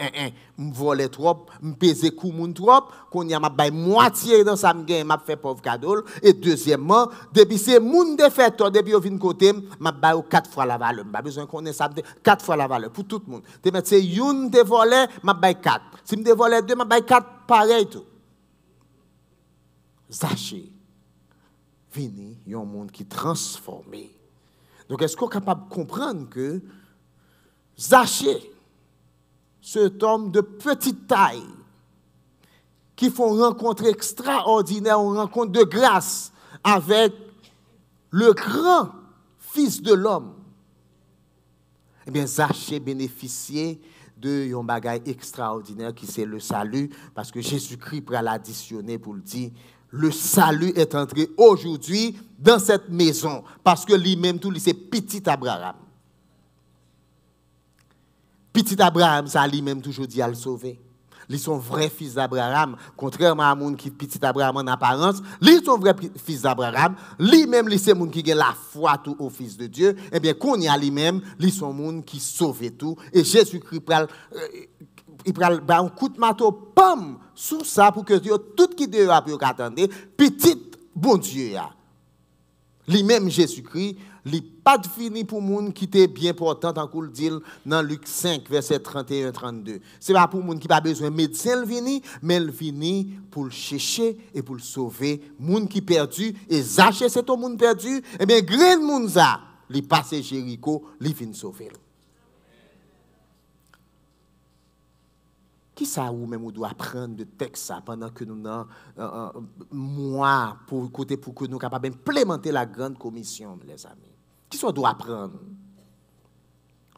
me volait trop, me pesait coup moun trop, qu'on y a ma moitié dans sa m'gain, m'a fait pauvre cadeau, et deuxièmement, depuis c'est moun de fait, depuis au vin côté, m'a bail 4 fois la valeur, m'a besoin qu'on ait ça 4 fois la valeur, pour tout le monde. Te mettre c'est une de volé, m'a bail 4. Si me de volé 2, m'a bail 4, pareil tout. Zaché, vini, y a un monde qui transformé. Donc, est-ce qu'on est capable de comprendre que Zaché, cet homme de petite taille, qui font une rencontre extraordinaire, une rencontre de grâce avec le grand Fils de l'homme, eh bien, Zaché bénéficiait de un bagage extraordinaire qui c'est le salut, parce que Jésus-Christ pourra l'additionner pour le dire, le salut est entré aujourd'hui dans cette maison, parce que lui-même, tout, c'est petit Abraham. Petit Abraham, ça lui-même toujours dit à le sauver. Ils sont vrais fils d'Abraham, contrairement à moun qui petit Abraham en apparence, ils sont vrais fils d'Abraham, lui-même c'est moun qui a la foi tout au fils de Dieu, et bien qu'on y a lui-même, ils sont moun qui sauve tout et Jésus-Christ il pral un coup de marteau pam sous ça pour que tout qui dehors pour attendre petit bon Dieu Lui-même Jésus-Christ, il pas fini pour moun qui était bien portant tant qu'on le dit dans Luc 5 verset 31-32. C'est pas pour moun qui pas besoin de médecin le vini, mais il vini pour le chercher et pour le sauver, moun qui perdu et Zachée c'est tout moun perdu, et bien grand moun ça, il passe Jéricho, il vient sauver. Qui ça ou même on doit apprendre de texte ça pendant que nous avons mois pour que nous capables d'implémenter la grande commission, les amis. Qui ça doit apprendre?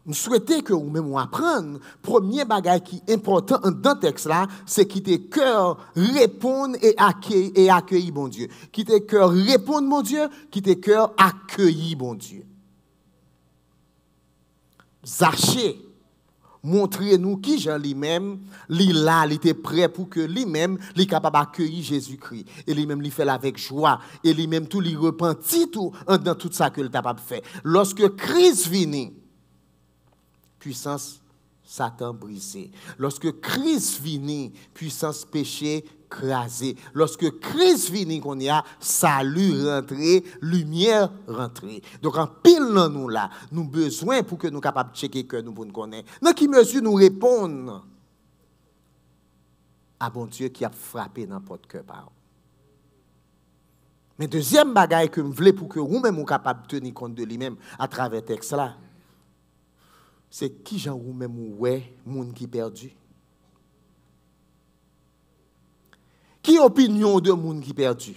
Nous souhaitons que vous même apprendre. Premier bagage qui est important dans le texte là, c'est quitter cœur, répondre et accueillir bon Dieu. Quitter cœur, répondre mon Dieu, quitter cœur, accueillir bon Dieu. Zachée montrez-nous qui Jean lui-même, il était prêt pour que lui-même, il est capable d'accueillir Jésus-Christ. Et lui-même, il fait avec joie. Et lui-même, tout, il repentit tout dans tout ça que il est capable de faire. Lorsque Christ vient, puissance Satan brisée. Lorsque Christ vient, puissance péché crasée. Lorsque Christ vient, qu'on y a salut rentré, lumière rentrée. Donc en pile dans nous là, nous besoin pour que nous capables de checker que nous pour nous connaître. Dans qui mesure nous répondre à bon Dieu qui a frappé dans notre cœur par. Mais deuxième bagaille que je voulais pour que vous-même vous capable de tenir compte de lui-même à travers ce texte là, c'est qui j'en vous-même ouais, monde qui perdu. Qui opinion de monde qui perdu?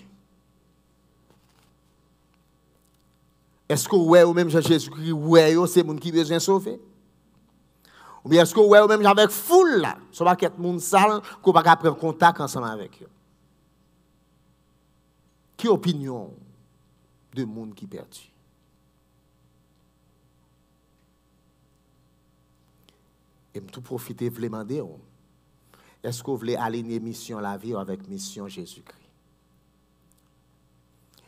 Est-ce que ouais ou même Jésus-Christ ouais c'est monde qui besoin sauver? Ou bien est-ce que ouais ou même avec foule là, ça va être monde sale qu'on va prendre contact ensemble avec eux? Qui opinion de monde qui perdu? Et tout profiter voulez demander est-ce que vous voulez aligner mission la vie avec mission Jésus-Christ?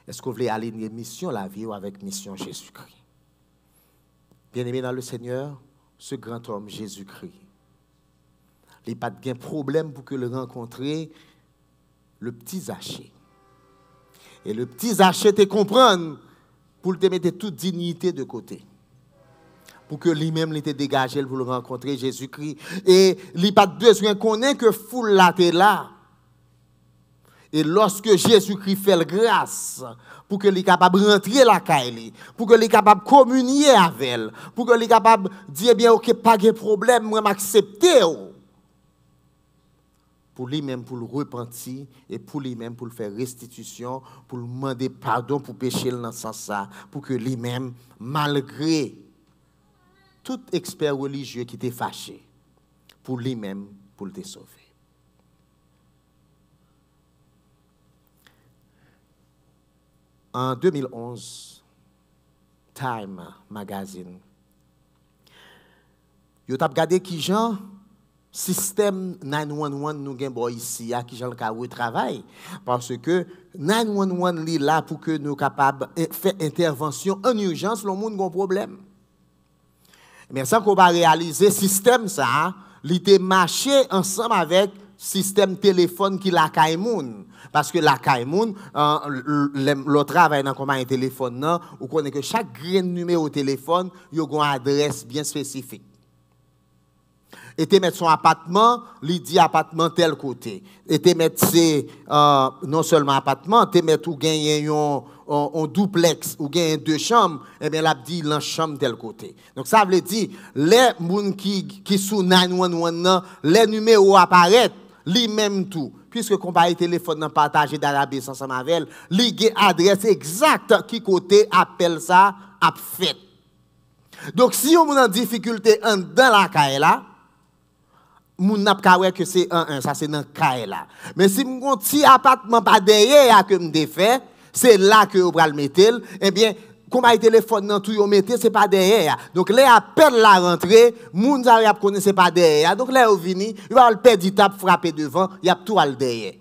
Est-ce que vous voulez aligner mission la vie avec mission Jésus-Christ? Bien-aimé dans le Seigneur, ce grand homme Jésus-Christ, il n'y a pas de problème pour que le rencontrer le petit Zachée. Et le petit Zachée te comprendre pour te mettre toute dignité de côté. Pour que lui-même l'était dégagé pour le rencontrer Jésus-Christ. Et il n'a pas besoin qu'on ait que foule là t'es là. Et lorsque Jésus-Christ fait la grâce, pour que soit capable de rentrer la caille, pour que soit capable de communier avec elle, pour que soit capable de dire bien ok pas de problème, moi m'accepter. Pour lui-même pour le repentir et pour lui-même pour le faire restitution, pour lui demander pardon pour pécher dans ce sens-là, pour que lui-même malgré tout expert religieux qui était fâché, pour lui-même, pour le sauver. En 2011, Time Magazine, vous avez regardé qui genre système 911 nous avons ici, qui genre le travail, parce que 911 est là pour que nous soyons capables de faire intervention en urgence, le monde a un problème. Mais ça qu'on va réaliser, le système, ça, il était marché ensemble avec le système téléphone qui la Kaimoun. Parce que la Kaimoun, le travail dans comment un téléphone, on connaît que chaque grain numéro de téléphone, il y a une adresse bien spécifique. Et tu mettre son appartement, il dit appartement tel côté. Et tu mettre non seulement appartement, tu mettre ou gagner un duplex ou gagner 2 chambres, et bien là dit la chambre tel côté. Donc ça veut dire les gens qui sous 911 les numéros apparaissent, li même tout. Puisque compagnie téléphone n'a partagé d'Arabie ensemble avec elle, li adresse exacte qui côté appelle ça a fait. Donc si on a en difficulté dans la caille là, moun n'a pas que c'est ça c'est dans caille là. Mais si mon petit appartement pas derrière que me fait, c'est là que vous le mettre, eh bien compagnie téléphone dans tout yo mettez c'est pas derrière. Donc les appels la rentrée, moun ça y connaît c'est pas derrière. Donc là au vini, il va le perdre tape frapper devant, il y a tout al derrière.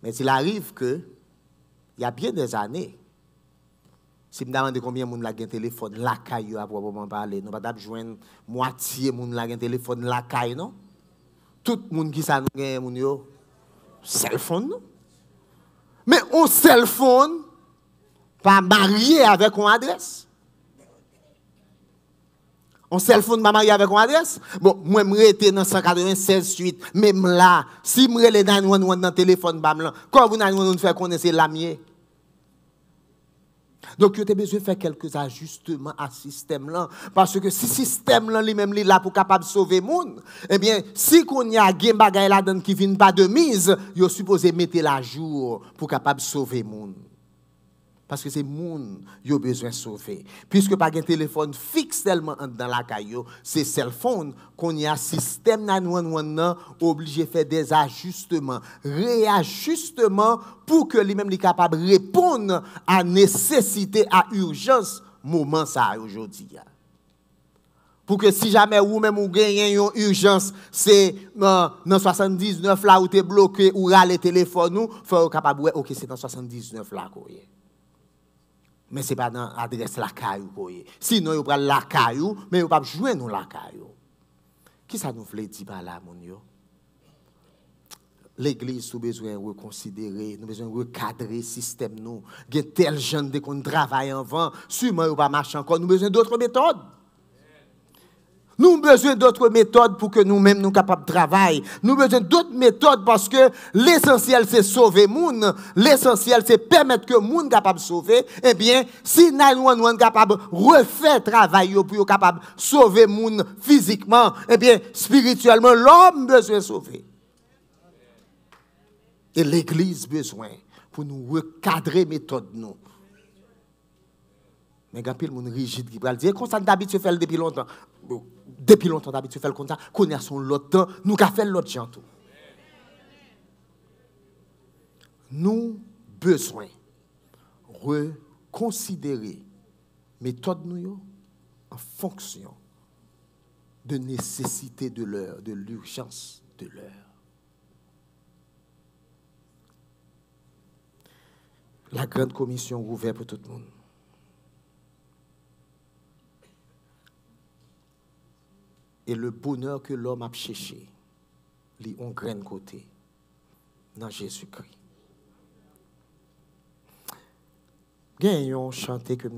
Mais il arrive que il y a bien des années si me demande combien moun la gen téléphone la caille à proprement parler, nous pas joindre moitié moun la gen téléphone la caille non. Tout moun qui ça nous gen moun yo cell phone non? Mais on cell phone pas marié avec une adresse. On cell phone pas marié avec une adresse. Bon, moi je suis dans 196 suite, même là, si je suis dans le téléphone bam là, quand vous nous faire connaître la mienne. Donc, vous avez besoin de faire quelques ajustements à ce système-là. Parce que si ce système-là, lui-même, est là pour capable de sauver le monde, eh bien, si on y a des bagages là-dedans qui ne viennent pas de mise, vous êtes supposé mettre la jour pour capable de sauver le monde. Parce que c'est le monde qui a besoin de sauver. Puisque pas un téléphone fixe tellement dans la caillou, c'est cell phone qu'on y a un système 911 obligé de faire des ajustements, réajustements pour que lui-même soit capable de répondre à nécessité, à urgence, moment ça aujourd'hui. Pour que si jamais ou même ou gagnez une urgence, c'est dans 79 là où tu es bloqué ou râler téléphone, il faut capable de OK, c'est dans 79 là quoi. Mais ce n'est pas dans l'adresse la caillou. Sinon, vous prenez la caillou, mais vous ne pouvez pas jouer dans la caillou. Qui ça nous fait dire par là, mon yo? L'église, nous avons besoin de reconsidérer, nous avons besoin de recadrer le système. Nous avons tel genre de qu'on travaille avant, sûrement, vous ne pas marcher encore. Nous avons besoin d'autres méthodes. Nous avons besoin d'autres méthodes pour que nous-mêmes nous soyons capables de travailler. Nous avons besoin d'autres méthodes parce que l'essentiel c'est sauver le monde. L'essentiel c'est permettre que le monde soit capable de sauver. Eh bien, si 911 est capable de refaire le travail pour être capable de sauver le monde physiquement, eh bien, spirituellement, l'homme a besoin de sauver. Et l'église a besoin pour nous recadrer les méthodes. Mais il y a des gens rigides qui peuvent dire, comme ça d'habitude, tu fais depuis longtemps. Depuis longtemps, d'habitude, tu fais comme ça. Connaissons l'autre temps, nous avons fait l'autre gens. Nous avons besoin de reconsidérer méthode nous en fonction de nécessité de l'heure, de l'urgence de l'heure. La grande commission ouverte pour tout le monde. Et le bonheur que l'homme a cherché, il est en grain côté dans Jésus-Christ. Gagnons chanter que